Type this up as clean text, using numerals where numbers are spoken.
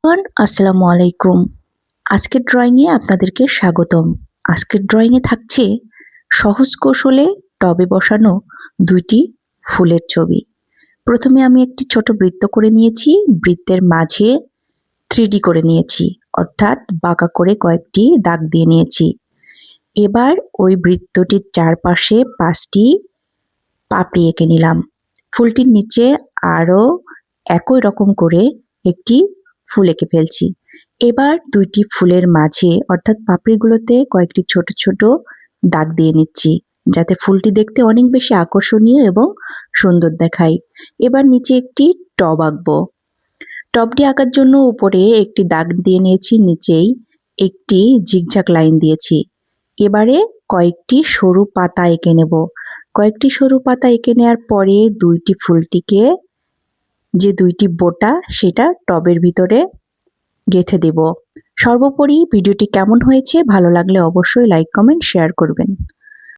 আসসালামু আলাইকুম। আজকের ড্রয়িংয়ে আপনাদেরকে স্বাগতম। আজকের ড্রয়িংয়ে থাকছে সহজ কৌশলে টবে বসানো ২ টি ফুলের ছবি। প্রথমে আমি একটি ছোট বৃত্ত করে নিয়েছি, বৃত্তের মাঝে 3D করে নিয়েছি, অর্থাৎ বাঁকা করে কয়েকটি দাগ দিয়ে নিয়েছি। এবার ওই বৃত্তটির চারপাশে ৫ টি পাপড়ি এঁকে নিলাম। ফুলটির নিচে আরও একই রকম করে একটি ফুল এঁকে ফেলছি। এবার ২ টি ফুলের মাঝে অর্থাৎ পাপড়িগুলোতে কয়েকটি ছোট ছোট দাগ দিয়ে নিচ্ছি, যাতে ফুলটি দেখতে অনেক বেশি আকর্ষণীয় এবং সুন্দর দেখায়। এবার নিচে একটি টব আঁকবো। টবটি আঁকার জন্য উপরে একটি দাগ দিয়ে নিয়েছি, নিচেই একটি জিগজ্যাগ লাইন দিয়েছি। এবারে কয়েকটি সরু পাতা এঁকে নেব। কয়েকটি সরু পাতা এঁকে নেওয়ার পরে ২টি ফুলটিকে যে ২টি বোটা সেটা টবের ভিতরে গেঁথে দেব। সর্বোপরি ভিডিওটি কেমন হয়েছে ভালো লাগলে অবশ্যই লাইক, কমেন্ট, শেয়ার করবেন।